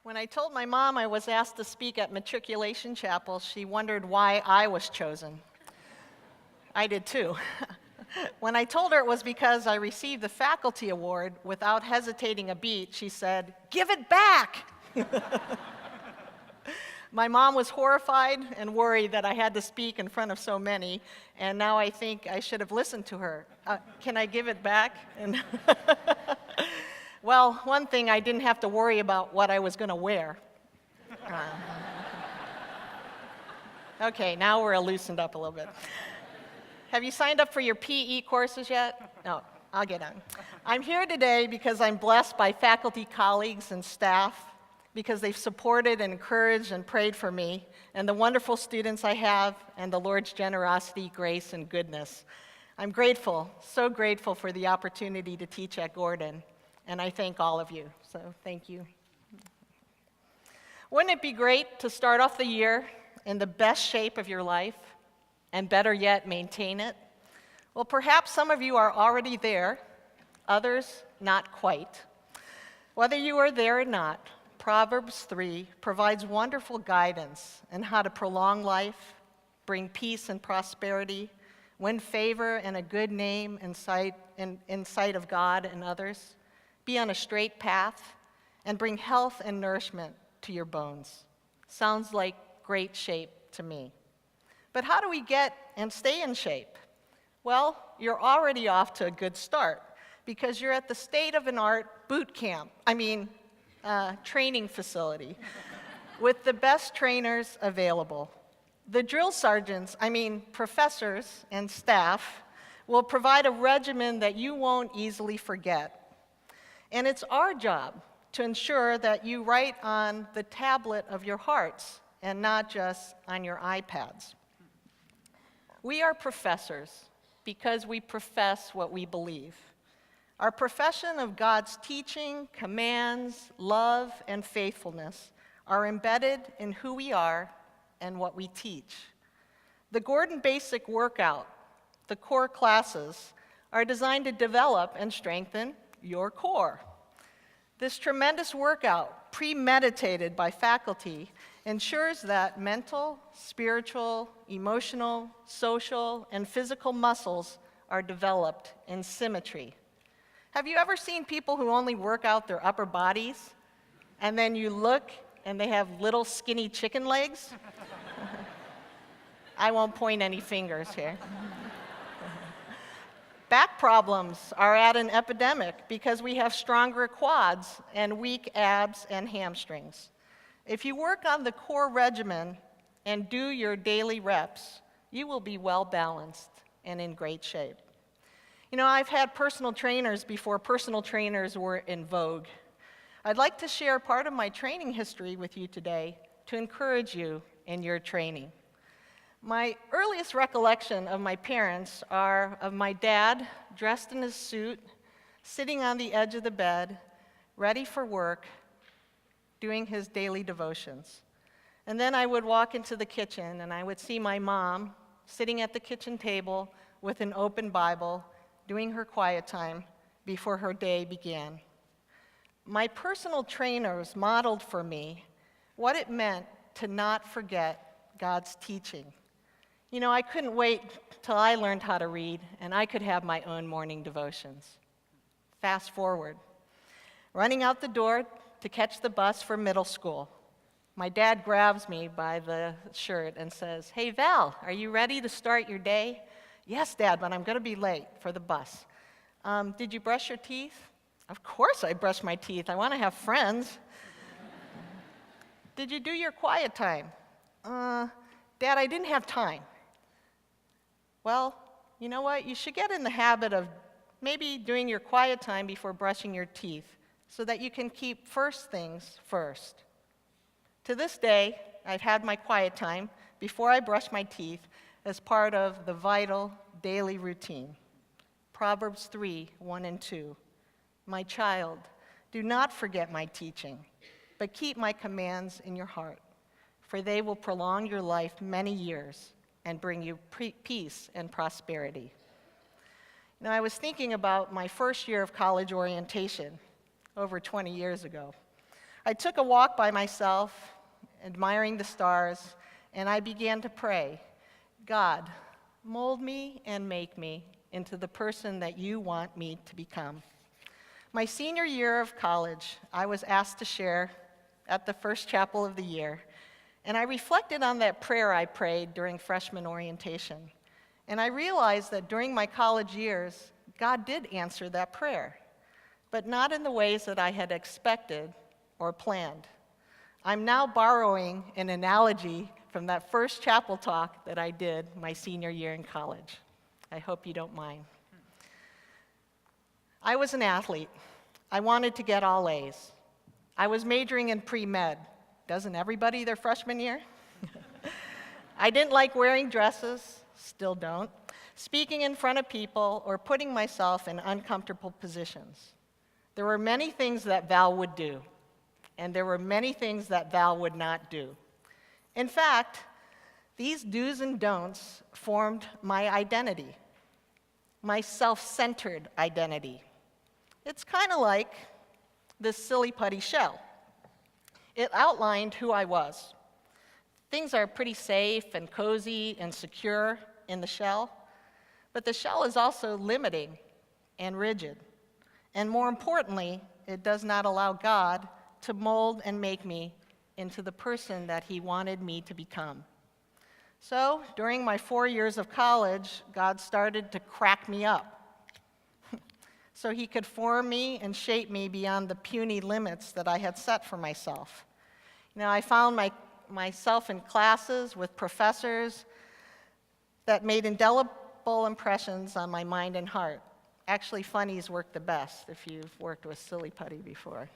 When I told my mom I was asked to speak at Matriculation Chapel, she wondered why I was chosen. I did too. When I told her it was because I received the faculty award, without hesitating a beat, she said, "Give it back!" My mom was horrified and worried that I had to speak in front of so many, and now I think I should have listened to her. Can I give it back? And well, one thing, I didn't have to worry about what I was going to wear. Okay, now we're loosened up a little bit. Have you signed up for your PE courses yet? No, I'll get on. I'm here today because I'm blessed by faculty colleagues and staff, because they've supported and encouraged and prayed for me, and the wonderful students I have, and the Lord's generosity, grace, and goodness. I'm grateful, so grateful for the opportunity to teach at Gordon, and I thank all of you, so thank you. Wouldn't it be great to start off the year in the best shape of your life, and better yet, maintain it? Well, perhaps some of you are already there, others not quite. Whether you are there or not, Proverbs 3 provides wonderful guidance on how to prolong life, bring peace and prosperity, win favor and a good name in sight of God and others, be on a straight path, and bring health and nourishment to your bones. Sounds like great shape to me. But how do we get and stay in shape? Well, you're already off to a good start, because you're at the state-of-the-art training facility with the best trainers available. The drill sergeants, professors and staff, will provide a regimen that you won't easily forget. And it's our job to ensure that you write on the tablet of your hearts and not just on your iPads. We are professors because we profess what we believe. Our profession of God's teaching, commands, love, and faithfulness are embedded in who we are and what we teach. The Gordon Basic Workout, the core classes, are designed to develop and strengthen your core. This tremendous workout, premeditated by faculty, ensures that mental, spiritual, emotional, social, and physical muscles are developed in symmetry. Have you ever seen people who only work out their upper bodies, and then you look and they have little skinny chicken legs? I won't point any fingers here. Back problems are at an epidemic because we have stronger quads and weak abs and hamstrings. If you work on the core regimen and do your daily reps, you will be well balanced and in great shape. You know, I've had personal trainers before personal trainers were in vogue. I'd like to share part of my training history with you today to encourage you in your training. My earliest recollection of my parents are of my dad dressed in his suit, sitting on the edge of the bed, ready for work, doing his daily devotions. And then I would walk into the kitchen and I would see my mom sitting at the kitchen table with an open Bible, doing her quiet time before her day began. My personal trainers modeled for me what it meant to not forget God's teaching. You know, I couldn't wait till I learned how to read and I could have my own morning devotions. Fast forward, running out the door to catch the bus for middle school. My dad grabs me by the shirt and says, "Hey, Val, are you ready to start your day?" "Yes, Dad, but I'm going to be late for the bus." "Did you brush your teeth?" "Of course I brushed my teeth. I want to have friends." "Did you do your quiet time?" "Dad, I didn't have time." "Well, you know what? You should get in the habit of maybe doing your quiet time before brushing your teeth so that you can keep first things first." To this day, I've had my quiet time before I brush my teeth as part of the vital daily routine. Proverbs 3, 1 and 2. "My child, do not forget my teaching, but keep my commands in your heart, for they will prolong your life many years and bring you peace and prosperity." Now, I was thinking about my first year of college orientation over 20 years ago. I took a walk by myself, admiring the stars, and I began to pray, God, mold me and make me into the person that you want me to become. My senior year of college, I was asked to share at the first chapel of the year, and I reflected on that prayer I prayed during freshman orientation. And I realized that during my college years, God did answer that prayer, but not in the ways that I had expected or planned. I'm now borrowing an analogy from that first chapel talk that I did my senior year in college. I hope you don't mind. I was an athlete. I wanted to get all A's. I was majoring in pre-med. Doesn't everybody their freshman year? I didn't like wearing dresses, still don't, speaking in front of people, or putting myself in uncomfortable positions. There were many things that Val would do, and there were many things that Val would not do. In fact, these do's and don'ts formed my identity, my self-centered identity. It's kind of like this silly putty shell. It outlined who I was. Things are pretty safe and cozy and secure in the shell, but the shell is also limiting and rigid. And more importantly, it does not allow God to mold and make me into the person that He wanted me to become. So, during my 4 years of college, God started to crack me up so He could form me and shape me beyond the puny limits that I had set for myself. I found myself in classes with professors that made indelible impressions on my mind and heart. Actually, funnies work the best if you've worked with silly putty before.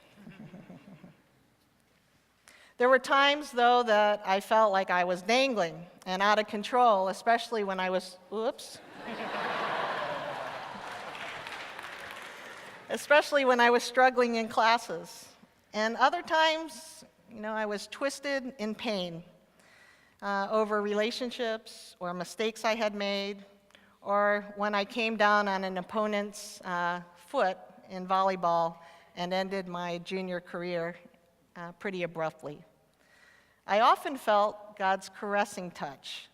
There were times, though, that I felt like I was dangling and out of control, especially when I was, especially when I was struggling in classes. And other times, I was twisted in pain over relationships or mistakes I had made, or when I came down on an opponent's foot in volleyball and ended my junior career pretty abruptly. I often felt God's caressing touch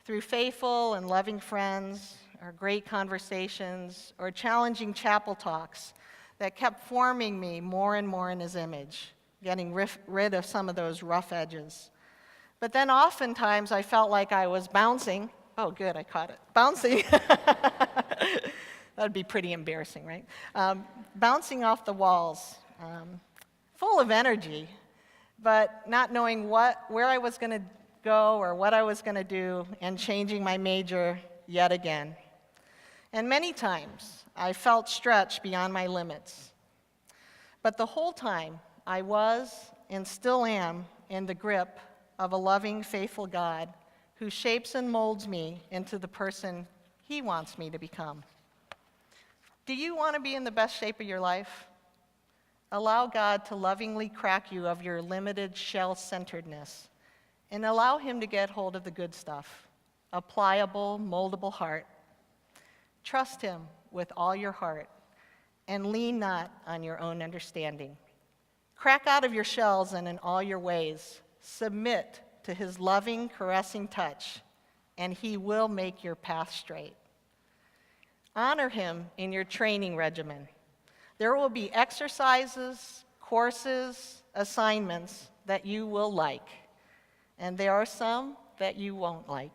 through faithful and loving friends, or great conversations, or challenging chapel talks that kept forming me more and more in His image, getting rid of some of those rough edges. But then oftentimes I felt like I was bouncing. Oh, good, I caught it. Bouncing. That'd be pretty embarrassing, right? Bouncing off the walls, full of energy, but not knowing where I was going to go or what I was going to do, and changing my major yet again. And many times I felt stretched beyond my limits. But the whole time I was and still am in the grip of a loving, faithful God who shapes and molds me into the person He wants me to become. Do you want to be in the best shape of your life? Allow God to lovingly crack you of your limited shell-centeredness, and allow Him to get hold of the good stuff, a pliable, moldable heart. Trust Him with all your heart, and lean not on your own understanding. Crack out of your shells, and in all your ways, submit to His loving, caressing touch, and He will make your path straight. Honor Him in your training regimen. There will be exercises, courses, assignments that you will like, and there are some that you won't like.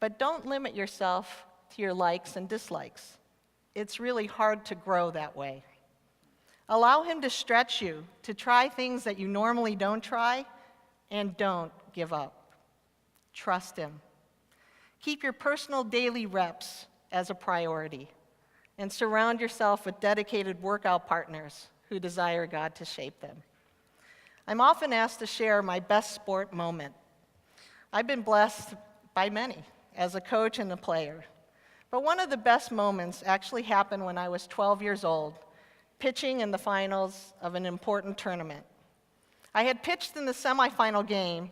But don't limit yourself to your likes and dislikes. It's really hard to grow that way. Allow Him to stretch you, to try things that you normally don't try, and don't give up. Trust Him. Keep your personal daily reps as a priority, and surround yourself with dedicated workout partners who desire God to shape them. I'm often asked to share my best sport moment. I've been blessed by many as a coach and a player. But one of the best moments actually happened when I was 12 years old, pitching in the finals of an important tournament. I had pitched in the semifinal game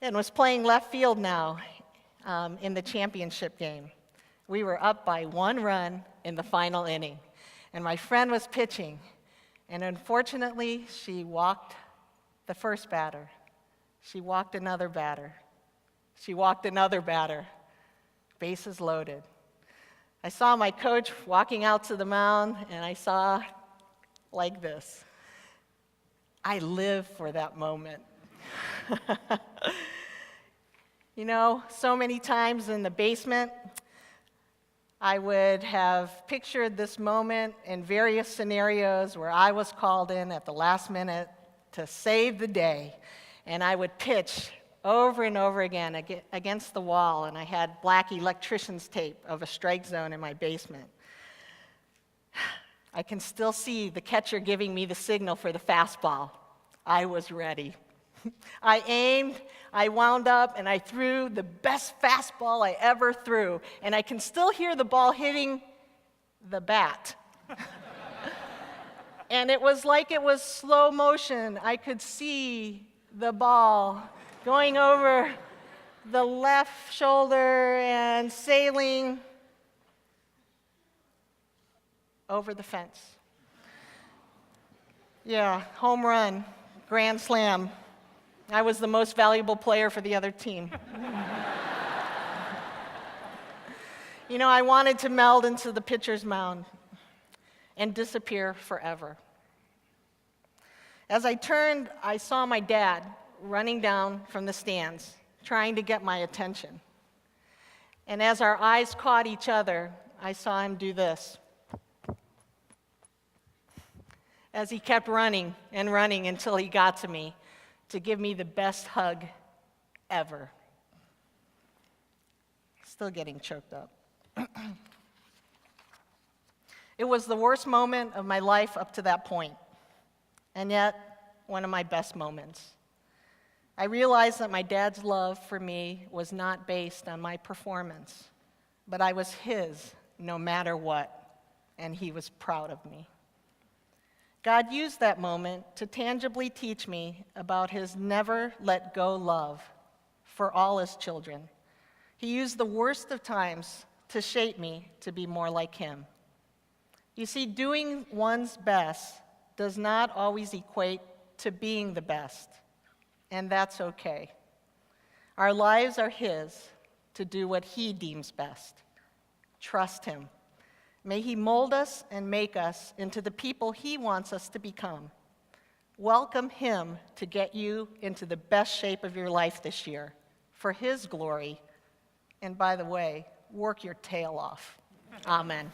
and was playing left field now in the championship game. We were up by 1 run in the final inning, and my friend was pitching, And unfortunately, she walked the first batter. She walked another batter. She walked another batter. Bases loaded. I saw my coach walking out to the mound, and I saw like this. I live for that moment. You know, so many times in the basement, I would have pictured this moment in various scenarios where I was called in at the last minute to save the day, and I would pitch over and over again against the wall, and I had black electrician's tape of a strike zone in my basement. I can still see the catcher giving me the signal for the fastball. I was ready. I aimed, I wound up, and I threw the best fastball I ever threw, and I can still hear the ball hitting the bat. And it was like it was slow motion. I could see the ball going over the left shoulder and sailing over the fence. Yeah, home run, grand slam. I was the most valuable player for the other team. You know, I wanted to meld into the pitcher's mound and disappear forever. As I turned, I saw my dad running down from the stands, trying to get my attention. And as our eyes caught each other, I saw him do this. As he kept running and running until he got to me to give me the best hug ever. Still getting choked up. It was the worst moment of my life up to that point, and yet one of my best moments. I realized that my dad's love for me was not based on my performance, but I was his no matter what, and he was proud of me. God used that moment to tangibly teach me about his never-let-go love for all his children. He used the worst of times to shape me to be more like him. You see, doing one's best does not always equate to being the best, and that's okay. Our lives are his to do what he deems best. Trust him. May he mold us and make us into the people he wants us to become. Welcome him to get you into the best shape of your life this year for his glory. And by the way, work your tail off. Amen.